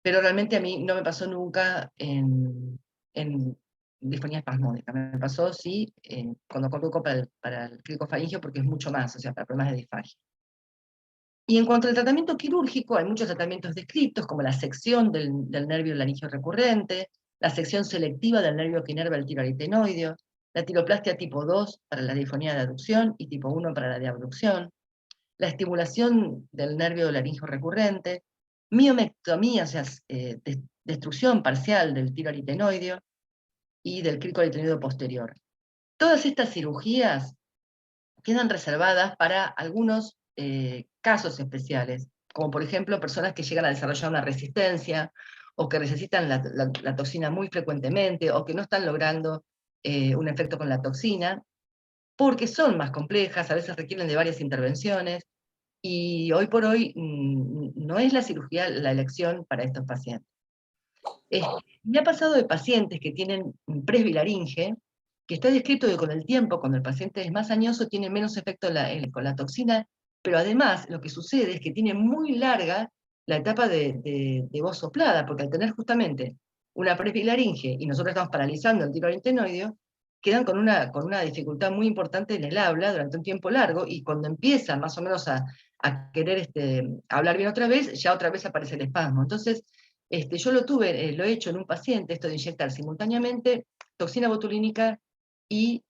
Pero realmente a mí no me pasó nunca en disfonía espasmódica. Me pasó, sí, cuando conduzco para el cricofaringio, porque es mucho más, o sea, para problemas de disfagia. Y en cuanto al tratamiento quirúrgico, hay muchos tratamientos descritos, como la sección del nervio laringeo recurrente, la sección selectiva del nervio que inerva el tiroaritenoideo, la tiroplastia tipo 2 para la disfonía de aducción y tipo 1 para la de abducción, la estimulación del nervio laringeo recurrente, miomectomía, o sea, destrucción parcial del tiroaritenoideo y del crico aritenoideo posterior. Todas estas cirugías quedan reservadas para algunos casos especiales, como por ejemplo personas que llegan a desarrollar una resistencia, o que necesitan la toxina muy frecuentemente, o que no están logrando un efecto con la toxina, porque son más complejas, a veces requieren de varias intervenciones, y hoy por hoy no es la cirugía la elección para estos pacientes. Me ha pasado de pacientes que tienen presbilaringe, que está descrito que con el tiempo, cuando el paciente es más añoso, tiene menos efecto con la toxina, pero además lo que sucede es que tiene muy larga la etapa de voz soplada, porque al tener justamente una presbilaringe y nosotros estamos paralizando el tiroaritenoideo, quedan con una dificultad muy importante en el habla durante un tiempo largo, y cuando empiezan más o menos a querer hablar bien otra vez, ya otra vez aparece el espasmo. Entonces, yo lo he hecho en un paciente, esto de inyectar simultáneamente toxina botulínica y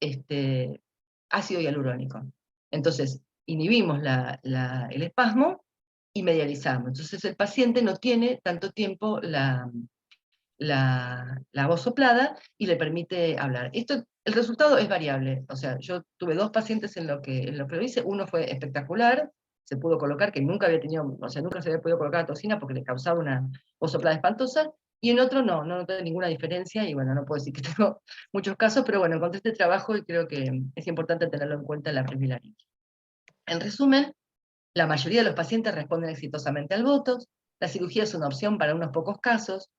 ácido hialurónico. Entonces, inhibimos el espasmo y medializamos. Entonces el paciente no tiene tanto tiempo la voz soplada y le permite hablar. El resultado es variable. O sea, yo tuve 2 pacientes en lo que lo hice, uno fue espectacular, se pudo colocar, que nunca había tenido, o sea, nunca se había podido colocar la toxina porque le causaba una voz soplada espantosa, y en otro no noté ninguna diferencia, y bueno, no puedo decir que tengo muchos casos, pero bueno, encontré este trabajo y creo que es importante tenerlo en cuenta en la presbilaringe. En resumen, la mayoría de los pacientes responden exitosamente al Botox, la cirugía es una opción para unos pocos casos,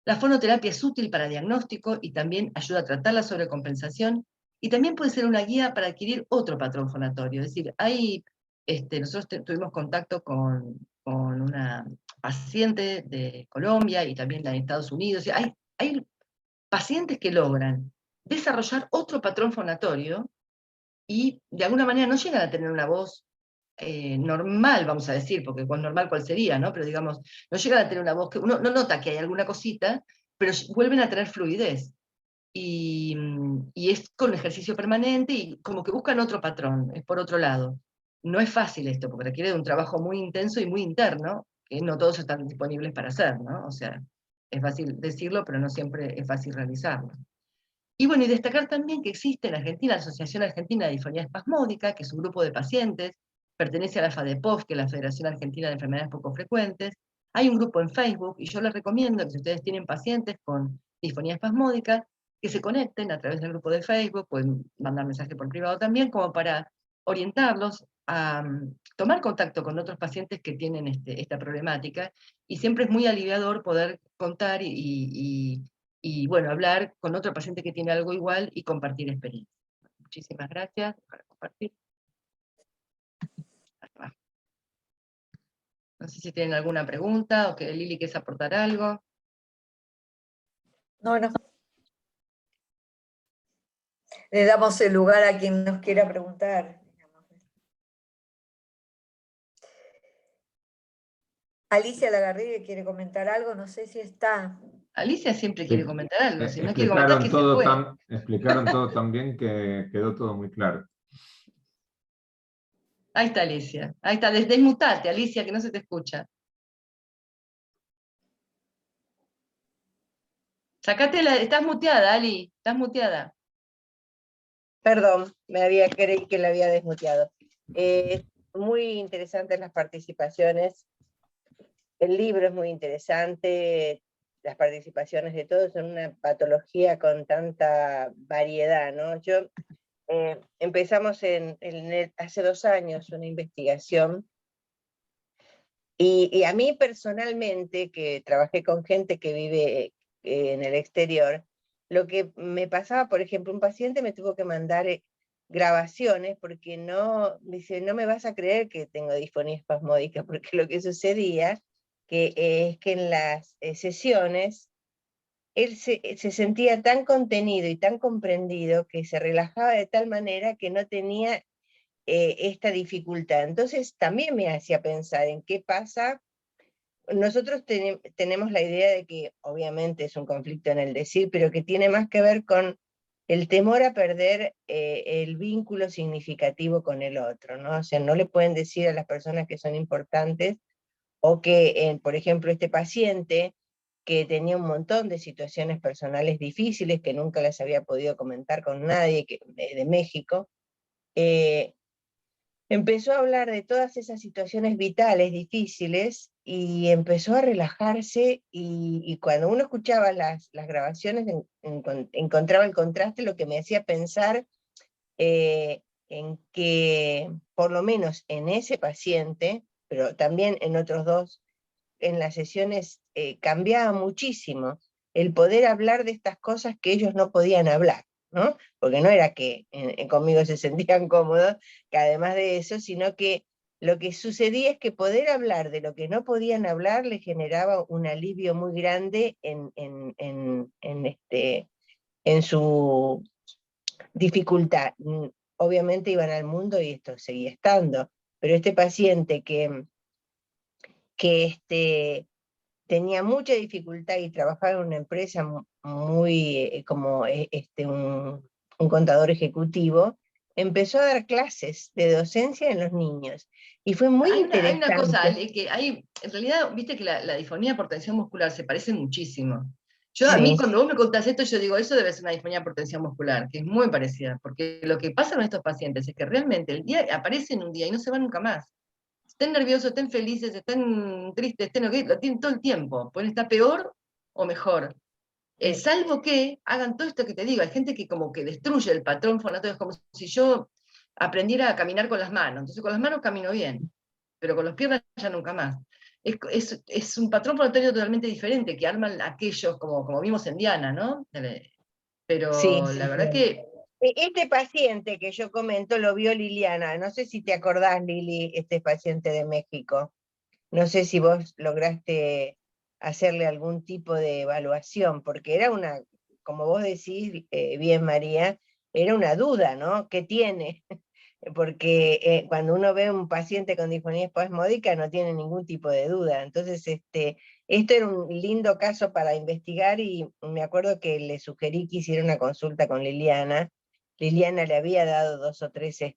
la fonoterapia es útil para diagnóstico y también ayuda a tratar la sobrecompensación, y también puede ser una guía para adquirir otro patrón fonatorio. Es decir, nosotros tuvimos contacto con una paciente de Colombia y también de Estados Unidos. Hay pacientes que logran desarrollar otro patrón fonatorio y de alguna manera no llegan a tener una voz normal, vamos a decir, porque con normal cuál sería, ¿no? Pero digamos, no llegan a tener una voz que uno no nota que hay alguna cosita, pero vuelven a tener fluidez. Y es con ejercicio permanente y como que buscan otro patrón, es por otro lado. No es fácil esto, porque requiere de un trabajo muy intenso y muy interno, que no todos están disponibles para hacer, ¿no? O sea, es fácil decirlo, pero no siempre es fácil realizarlo. Y bueno, y destacar también que existe en Argentina la Asociación Argentina de Disfonía Espasmódica, que es un grupo de pacientes, pertenece a la FADEPOF, que es la Federación Argentina de Enfermedades Poco Frecuentes. Hay un grupo en Facebook, y yo les recomiendo que si ustedes tienen pacientes con disfonía espasmódica, que se conecten a través del grupo de Facebook, pueden mandar mensaje por privado también, como para orientarlos a tomar contacto con otros pacientes que tienen esta problemática, y siempre es muy aliviador poder contar y bueno, hablar con otro paciente que tiene algo igual y compartir experiencia. Muchísimas gracias por compartir. No sé si tienen alguna pregunta o que Lili quieres aportar algo. No. Le damos el lugar a quien nos quiera preguntar. Alicia Lagarrigue quiere comentar algo, no sé si está. Alicia siempre quiere comentar algo, si no quiere Explicaron comentar que se todo fue. explicaron todo tan bien que quedó todo muy claro. Ahí está Alicia, ahí está, desmutate Alicia, que no se te escucha. Estás muteada, Ali, estás muteada. Perdón, creí que la había desmuteado. Muy interesantes las participaciones. El libro es muy interesante, las participaciones de todos en una patología con tanta variedad, ¿no? Empezamos hace 2 años una investigación, y a mí personalmente, que trabajé con gente que vive en el exterior, lo que me pasaba, por ejemplo, un paciente me tuvo que mandar grabaciones porque dice, no me vas a creer que tengo disfonía espasmódica, porque lo que sucedía es que en las sesiones él se sentía tan contenido y tan comprendido que se relajaba de tal manera que no tenía esta dificultad. Entonces también me hacía pensar en qué pasa. Nosotros tenemos la idea de que obviamente es un conflicto en el decir, pero que tiene más que ver con el temor a perder el vínculo significativo con el otro, ¿no? O sea, no le pueden decir a las personas que son importantes, o que, por ejemplo, este paciente que tenía un montón de situaciones personales difíciles, que nunca las había podido comentar con nadie de México, empezó a hablar de todas esas situaciones vitales difíciles y empezó a relajarse, y cuando uno escuchaba las grabaciones encontraba el contraste, lo que me hacía pensar en que por lo menos en ese paciente, pero también en otros dos, en las sesiones cambiaba muchísimo el poder hablar de estas cosas que ellos no podían hablar, ¿no? Porque no era que conmigo se sentían cómodos, que además de eso, sino que lo que sucedía es que poder hablar de lo que no podían hablar les generaba un alivio muy grande en su dificultad. Obviamente iban al mundo y esto seguía estando, pero este paciente que tenía mucha dificultad y trabajaba en una empresa muy como un contador ejecutivo, empezó a dar clases de docencia en los niños. Y fue muy Hay una cosa, interesante. Ale, que en realidad, viste que la disfonía por tensión muscular se parecen muchísimo. A Sí. mí, cuando vos me contás esto, yo digo, eso debe ser una disfonía por tensión muscular, que es muy parecida, porque lo que pasa con estos pacientes es que realmente el día aparecen un día y no se van nunca más. Estén nerviosos, estén felices, estén tristes, estén lo tienen todo el tiempo. Pueden estar peor o mejor. Salvo que hagan todo esto que te digo, hay gente que como que destruye el patrón fonatorio, es como si yo aprendiera a caminar con las manos. Entonces con las manos camino bien, pero con las piernas ya nunca más. Es un patrón fonatorio totalmente diferente que arman aquellos, como vimos en Diana, ¿no? Sí, Pero la verdad que este paciente que yo comento lo vio Liliana, no sé si te acordás, Lili, este paciente de México. No sé si vos lograste hacerle algún tipo de evaluación, porque era una, como vos decís bien, María, era una duda, ¿no? ¿Qué tiene? Porque cuando uno ve un paciente con disfonía espasmódica no tiene ningún tipo de duda. Entonces, esto era un lindo caso para investigar, y me acuerdo que le sugerí que hiciera una consulta con Liliana. Liliana le había dado 2 o 3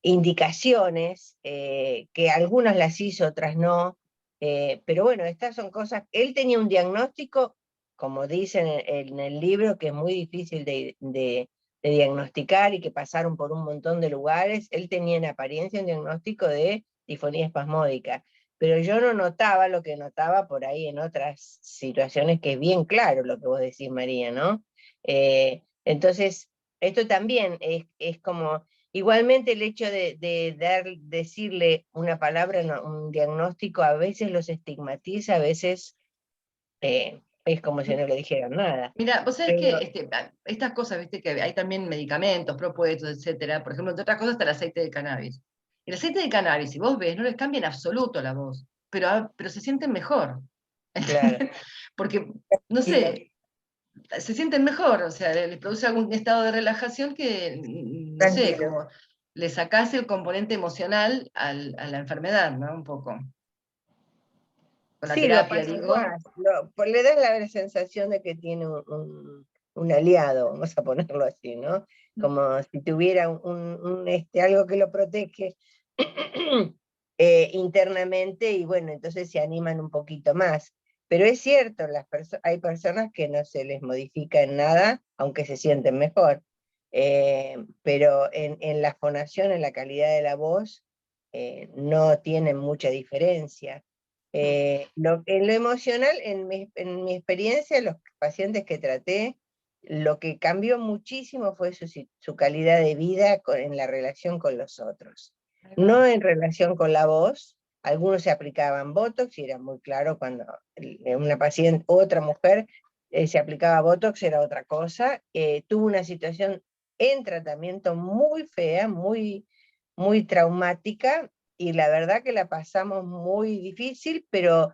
indicaciones, que algunas las hizo, otras no, pero bueno, estas son cosas. Él tenía un diagnóstico, como dicen en el libro, que es muy difícil de diagnosticar y que pasaron por un montón de lugares. Él tenía en apariencia un diagnóstico de disfonía espasmódica, pero yo no notaba lo que notaba por ahí en otras situaciones, que es bien claro lo que vos decís, María, ¿no? Entonces, esto también es como... Igualmente el hecho de decirle una palabra, un diagnóstico, a veces los estigmatiza, a veces es como si no le dijeran nada. mira, vos sabés Pero que estas cosas, viste, que hay también medicamentos propuestos, etcétera. Por ejemplo, entre otras cosas está el aceite de cannabis. El aceite de cannabis, si vos ves, no les cambia en absoluto la voz, pero se sienten mejor. claro. Porque, no sé, se sienten mejor, o sea, les produce algún estado de relajación que, no sé, Tranquilo. como le sacás el componente emocional a la enfermedad, ¿no? Un poco. Con la Sí, lo terapia, apaciguás, digo. le das la sensación de que tiene un aliado, vamos a ponerlo así, ¿no? Como si tuviera algo que lo protege internamente, y bueno, entonces se animan un poquito más. Pero es cierto, hay personas que no se les modifica en nada, aunque se sienten mejor. Pero en la fonación, en la calidad de la voz, no tienen mucha diferencia. En lo emocional, en mi experiencia, los pacientes que traté, lo que cambió muchísimo fue su calidad de vida en la relación con los otros. No en relación con la voz. Algunos se aplicaban Botox y era muy claro cuando una paciente, otra mujer, se aplicaba Botox, era otra cosa. Tuvo una situación en tratamiento muy fea, muy traumática, y la verdad que la pasamos muy difícil, pero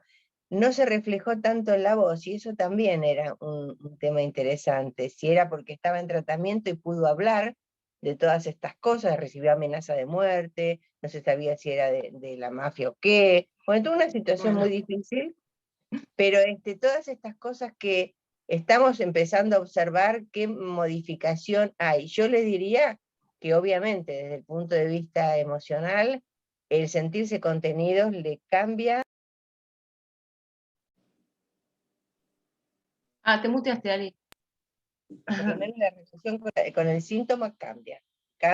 no se reflejó tanto en la voz, y eso también era un tema interesante. Si era porque estaba en tratamiento y pudo hablar, de todas estas cosas, recibió amenaza de muerte, no se sabía si era de la mafia o qué. Bueno, tuvo una situación muy difícil, pero todas estas cosas que estamos empezando a observar, qué modificación hay. Yo le diría que obviamente desde el punto de vista emocional, el sentirse contenidos le cambia. Ah, te muteaste, Ali. Por lo menos la relación con el síntoma cambia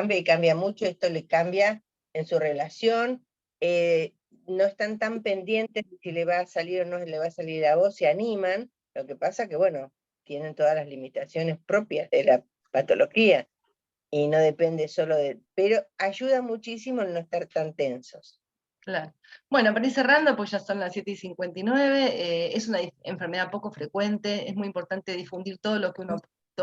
y cambia mucho, esto le cambia en su relación, no están tan pendientes de si le va a salir o no le va a salir a vos, se animan, lo que pasa que bueno, tienen todas las limitaciones propias de la patología y no depende solo de, pero ayuda muchísimo el no estar tan tensos. Claro. Bueno, para ir cerrando, pues ya son las 7:59, es una enfermedad poco frecuente, es muy importante difundir todo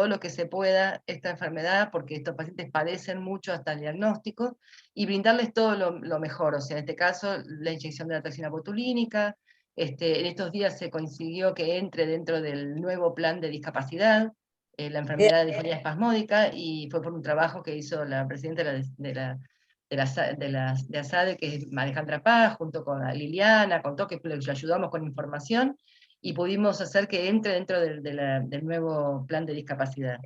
lo que se pueda esta enfermedad, porque estos pacientes padecen mucho hasta el diagnóstico, y brindarles todo lo mejor, o sea, en este caso, la inyección de la toxina botulínica, en estos días se consiguió que entre dentro del nuevo plan de discapacidad, la enfermedad de disfonía espasmódica, y fue por un trabajo que hizo la presidenta de ASADE, que es Alejandra Paz, junto con Liliana, con todo, que le ayudamos con información, y pudimos hacer que entre dentro del nuevo plan de discapacidad,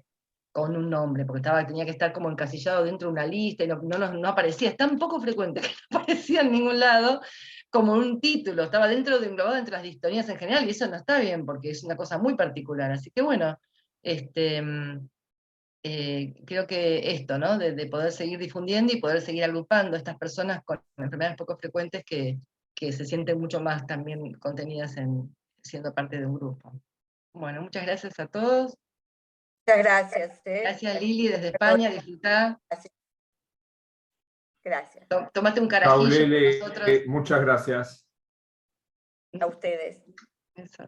con un nombre, porque tenía que estar como encasillado dentro de una lista, y no aparecía, es tan poco frecuente que no aparecía en ningún lado, como un título, estaba englobado entre las distonías en general, y eso no está bien, porque es una cosa muy particular, así que bueno, creo que esto, ¿no? De poder seguir difundiendo y poder seguir agrupando a estas personas con enfermedades poco frecuentes que se sienten mucho más también contenidas siendo parte de un grupo. Bueno, muchas gracias a todos. Muchas gracias. Gracias, Lili, desde España, disfrutá. Gracias. Tomate un Chau, carajillo con Lili, nosotros. muchas gracias. A ustedes. Eso.